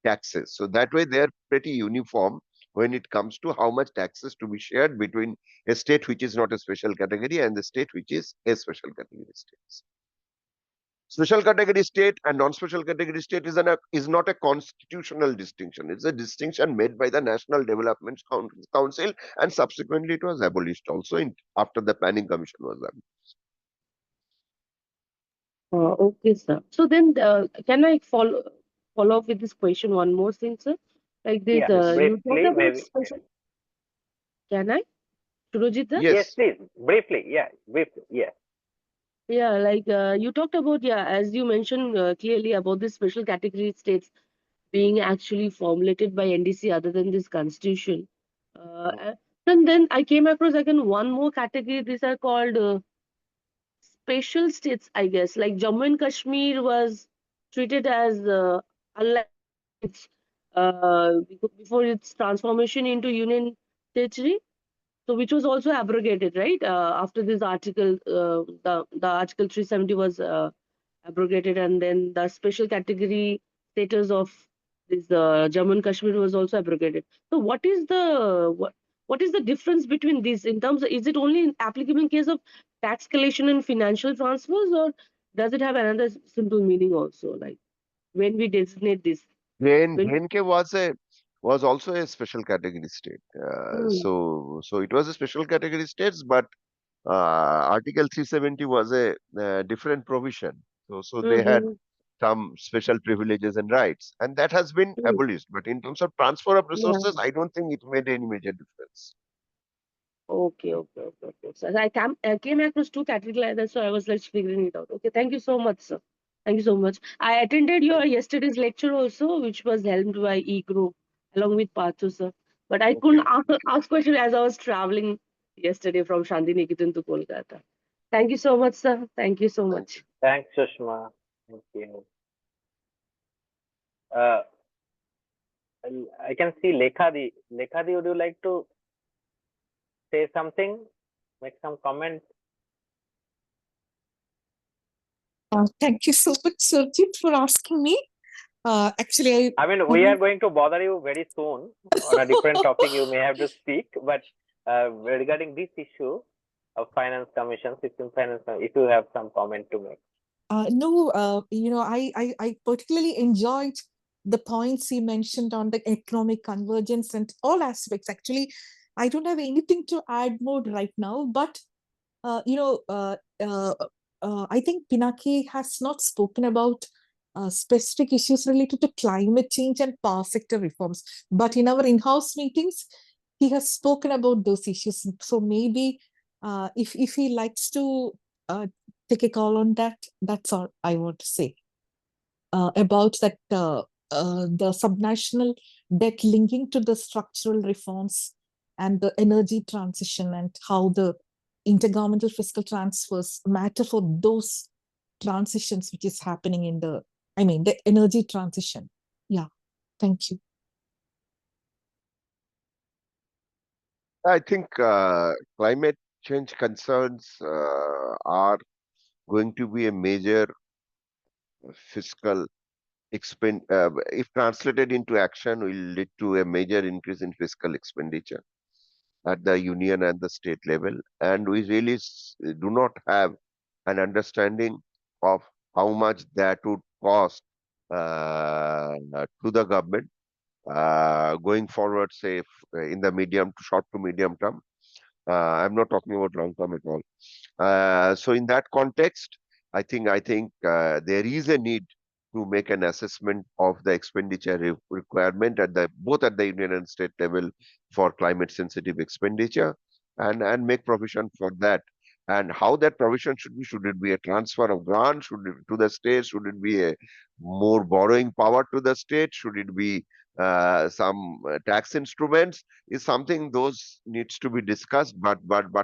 taxes. So that way they are pretty uniform when it comes to how much taxes to be shared between a state which is not a special category and the state which is a special category state. Special category state and non-special category state is not a constitutional distinction. It's a distinction made by the National Development Council, and subsequently it was abolished also after the Planning Commission was abolished. Okay, sir. So then, can I follow up with this question? One more thing, sir. Like this, Yeah, you talked briefly, about maybe. special. Can I, Surojit? Yes, please. Briefly, yeah, briefly, yeah. Yeah, like you talked about, as you mentioned clearly about the special category states being actually formulated by NDC other than this constitution. And then I came across again one more category. These are called special states, I guess. Like Jammu and Kashmir was treated as unlike its, before its transformation into union territory. So which was also abrogated, right? After this article, the Article 370 was abrogated, and then the special category status of this Jammu and Kashmir was also abrogated. So what is the difference between these in terms of, is it only applicable in case of tax collection and financial transfers, or does it have another simple meaning also? Like when we designate this, when JNK was also a special category state. mm, So it was a special category states, but Article 370 was a different provision. So they had mm-hmm, some special privileges and rights, and that has been mm, abolished. But in terms of transfer of yeah. resources, I don't think it made any major difference. Okay, okay, okay, okay. So I came across two categories like that, so I was like figuring it out. Okay, thank you so much, sir. Thank you so much. I attended your yesterday's lecture also, which was held by E Group along with Parthu, sir. But I Thank couldn't you. ask question as I was traveling yesterday from Shantiniketan to Kolkata. Thank you so much, sir. Thank you so Thank you. much. Thanks, Sushma. Thank you. Uh, I can see Lekhadi. Lekhadi, would you like to say something? Make some comment? Thank you so much, Surjit, for asking me. Actually, I mean, we are going to bother you very soon on a different topic. You may have to speak, but regarding this issue of finance commission, system finance, if you have some comment to make. no, I particularly enjoyed the points he mentioned on the economic convergence and all aspects. Actually, I don't have anything to add more right now, but I think Pinaki has not spoken about specific issues related to climate change and power sector reforms. But in our in-house meetings, he has spoken about those issues. So maybe if he likes to take a call on that, that's all I want to say about that the subnational debt linking to the structural reforms and the energy transition and how the intergovernmental fiscal transfers matter for those transitions which is happening in the energy transition. Yeah, thank you. I think climate change concerns are going to be a major fiscal if translated into action, will lead to a major increase in fiscal expenditure at the union and the state level. And we really do not have an understanding of how much that would cost to the government going forward, say, in the short to medium term. I'm not talking about long term at all. So in that context, I think there is a need to make an assessment of the expenditure requirement at both at the union and state level for climate sensitive expenditure, and make provision for that. And how that provision should it be a transfer of grant, should it to the state, should it be a more borrowing power to the state, should it be some tax instruments, is something those needs to be discussed. But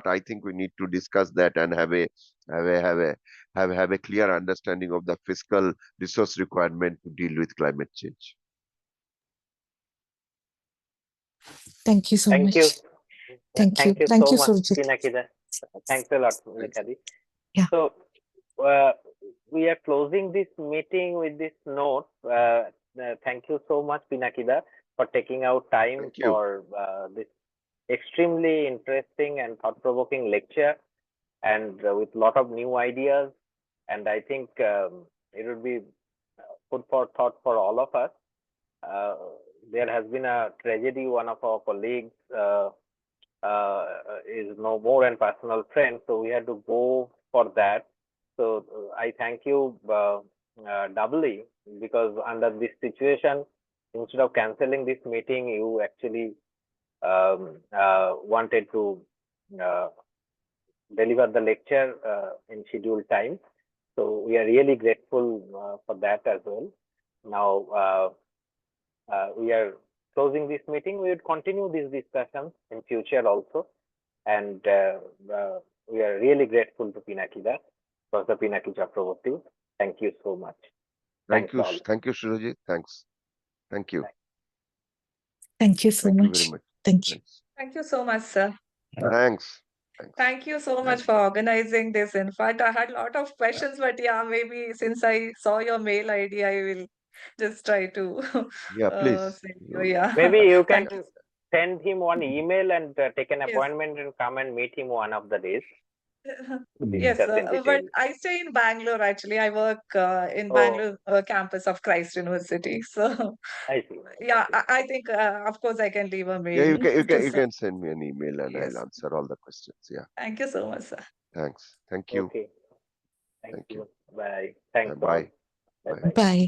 I think we need to discuss that and have a have a have a have a clear understanding of the fiscal resource requirement to deal with climate change. Thank you so Thank much. you. Thank you. Thank you Thank so you, much, Surjit. Pinaki. Thanks a lot, Thanks. Lekhadi. Yeah. So we are closing this meeting with this note. Thank you so much, Pinaki, for taking out time Thank you. for this extremely interesting and thought-provoking lecture, and with a lot of new ideas. And I think it would be food for thought for all of us. There has been a tragedy. One of our colleagues is no more and personal friend, so we had to go for that. So I thank you doubly, because under this situation, instead of canceling this meeting, you actually wanted to deliver the lecture in scheduled time. So we are really grateful for that as well. Now we are closing this meeting. We would continue these discussions in future also, and we are really grateful to Pinaki, Professor Pinaki Chakraborty. Thank you so much. Thank Thanks you. all. Thank you, Shirojit. Thanks. Thank you. Thank you so Thank you much. very much. Thank you. Thanks. Thank you so much, sir. Thanks. Thanks. Thank you so much Thanks. for organizing this. In fact, I had a lot of questions, but yeah, maybe since I saw your mail ID, I will just try to Yeah, please. send you. Yeah. Maybe you Thank can you. send him one email and take an Yes. appointment and come and meet him one of the days. to Yes, discuss in but detail. I stay in Bangalore actually. I work in Oh, Bangalore campus of Christ University. So I see. yeah, Okay. I think of course I can leave a Yeah, mail to you sir. can send me an email and Yes. I'll answer all the questions. Yeah, Thank you so much, sir. thank you. Okay. Thank Thank you. you. Bye. Thanks all. Bye. Bye Bye. bye. Bye.